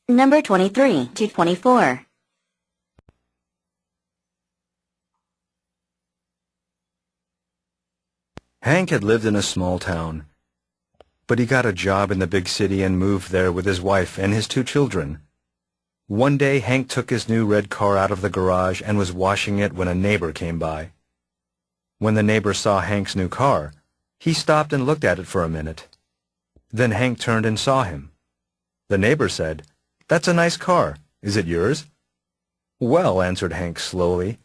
Number 23 to 24. Hank had lived in a small town, but he got a job in the big city and moved there with his wife and his 2 children. One day, Hank took his new red car out of the garage and was washing it when a neighbor came by. When the neighbor saw Hank's new car, he stopped and looked at it for a minute. Then Hank turned and saw him. The neighbor said, "That's a nice car. Is it yours?" "Well," answered Hank slowly,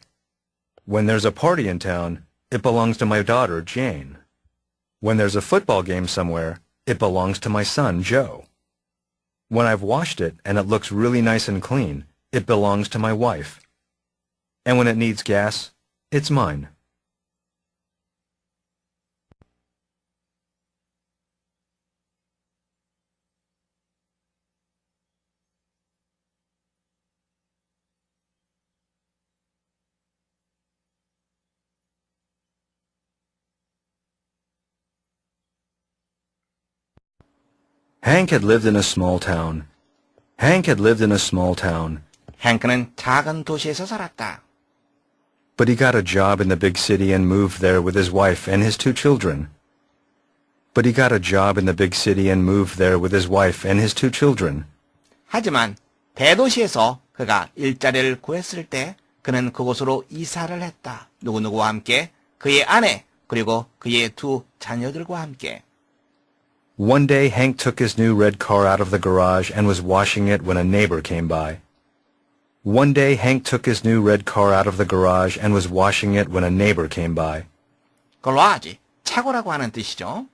"when there's a party in town, it belongs to my daughter, Jane. When there's a football game somewhere, it belongs to my son, Joe. When I've washed it and it looks really nice and clean, it belongs to my wife. And when it needs gas, it's mine." Hank had lived in a small town. Hank had lived in a small town. 행크는 작은 도시에서 살았다. But he got a job in the big city and moved there with his wife and his 2 children. But he got a job in the big city and moved there with his wife and his 2 children. 하지만 대도시에서 그가 일자리를 구했을 때 그는 그곳으로 이사를 했다. 누구누구와 함께 그의 아내 그리고 그의 2 자녀들과 함께. One day, Hank took his new red car out of the garage and was washing it when a neighbor came by. One day, Hank took his new red car out of the garage and was washing it when a neighbor came by. garage, 차고라고 하는 뜻이죠.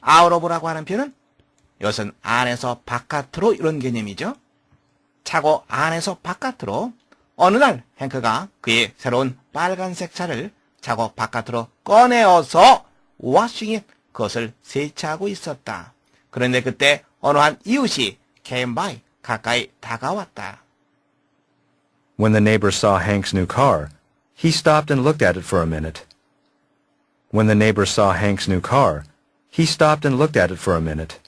out of라고 하는 표현은 이것은 안에서 바깥으로 이런 개념이죠. 차고 안에서 바깥으로 어느 날 행크가 그의 새로운 빨간색 차를 차고 바깥으로 꺼내어서 washing it, 그것을 세차하고 있었다. 그런데 그때 어느 한 이웃이 came by, 가까이 다가왔다. When the neighbor saw Hank's new car, he stopped and looked at it for a minute. When the neighbor saw Hank's new car, he stopped and looked at it for a minute.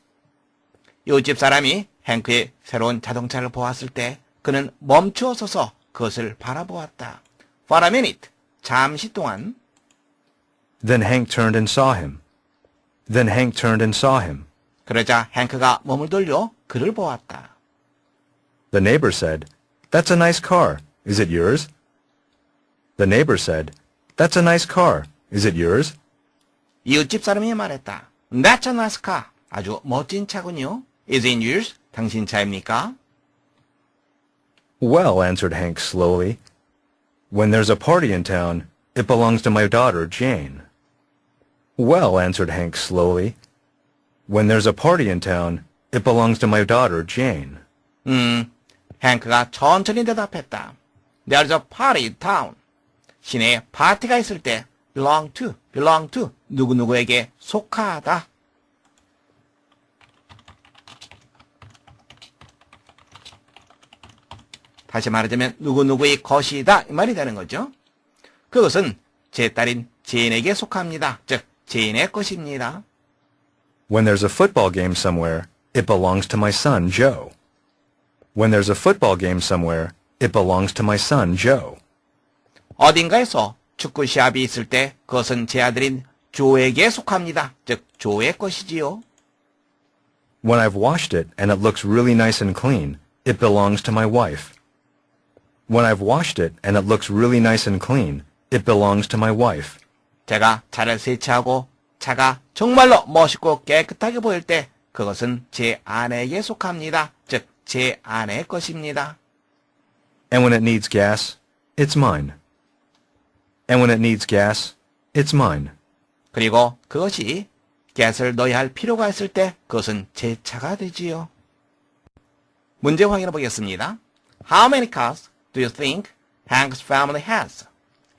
이웃집 사람이 행크의 새로운 자동차를 보았을 때 그는 멈추어 서서 그것을 바라보았다. For a minute, 잠시 동안. Then Hank turned and saw him. Then Hank turned and saw him. 그러자 행크가 몸을 돌려 그를 보았다. The neighbor said, "That's a nice car. Is it yours?" The neighbor said, "That's a nice car. Is it yours?" 이웃집 사람이 말했다. That's a nice car. 아주 멋진 차군요. Is it yours? 당신 차입니까? Well, answered Hank slowly, "when there's a party in town, it belongs to my daughter, Jane." Well, answered Hank slowly, "when there's a party in town, it belongs to my daughter, Jane." 행크가 천천히 대답했다. There's a party in town. 시내에 파티가 있을 때 belong to, 누구누구에게 속하다. 다시 말하자면 누구누구의 것이다 이 말이 되는 거죠. 그것은 제 딸인 제인에게 속합니다. 즉 제인의 것입니다. When there's a football game somewhere, it belongs to my son, Joe. When there's a football game somewhere, it belongs to my son, Joe. 어딘가에서 축구 시합이 있을 때 그것은 제 아들인 조에게 속합니다. 즉 조의 것이지요. When I've washed it and it looks really nice and clean, it belongs to my wife. When I've washed it and it looks really nice and clean, it belongs to my wife. 제가 차를 세차하고 차가 정말로 멋있고 깨끗하게 보일 때 그것은 제 아내에게 속합니다. 즉 제 아내의 것입니다. And when it needs gas, it's mine. And when it needs gas, it's mine. 그리고 그것이 가스를 넣어야 할 필요가 있을 때 그것은 제 차가 되지요. 문제 확인해 보겠습니다. How many cars do you think Hank's family has?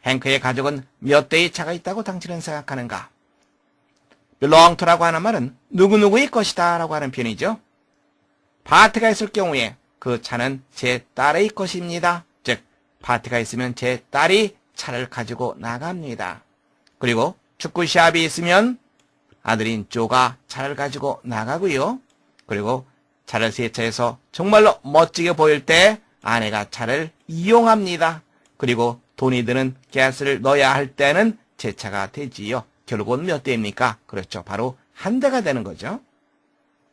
행크의 가족은 몇 대의 차가 있다고 당신은 생각하는가? belong to라고 하는 말은 누구누구의 것이다 라고 하는 표현이죠. 파티가 있을 경우에 그 차는 제 딸의 것입니다. 즉 파티가 있으면 제 딸이 차를 가지고 나갑니다. 그리고 축구 시합이 있으면 아들인 조가 차를 가지고 나가고요. 그리고 차를 세차해서 정말로 멋지게 보일 때 아내가 차를 이용합니다. 그리고 돈이 드는 가스를 넣어야 할 때는 제 차가 되지요. 결국은 몇 대입니까? 그렇죠. 바로 한 대가 되는 거죠.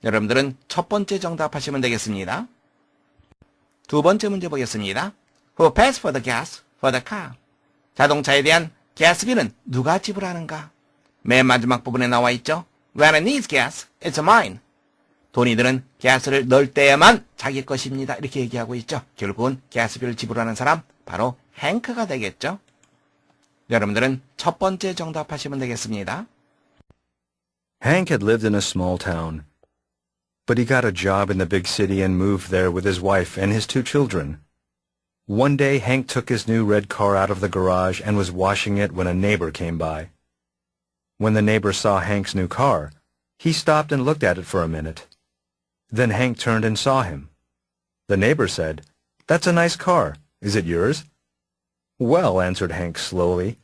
여러분들은 첫 번째 정답하시면 되겠습니다. 두 번째 문제 보겠습니다. Who pays for the gas for the car? 자동차에 대한 가스비는 누가 지불하는가? 맨 마지막 부분에 나와 있죠. When it needs gas, it's mine. 돈이 드는 가스를 넣을 때에만 자기 것입니다. 이렇게 얘기하고 있죠. 결국은 가스비를 지불하는 사람 바로 행크가 되겠죠. 여러분들은 첫 번째 정답하시면 되겠습니다. Hank had lived in a small town, but he got a job in the big city and moved there with his wife and his two children. One day, Hank took his new red car out of the garage and was washing it when a neighbor came by. When the neighbor saw Hank's new car, he stopped and looked at it for a minute. Then Hank turned and saw him. The neighbor said, "That's a nice car. Is it yours?" "Well," answered Hank slowly,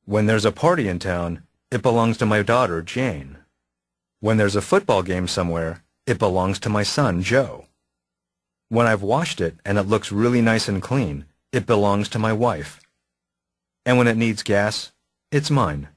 "when there's a party in town, it belongs to my daughter, Jane. When there's a football game somewhere, it belongs to my son, Joe. When I've washed it and it looks really nice and clean, it belongs to my wife. And when it needs gas, it's mine."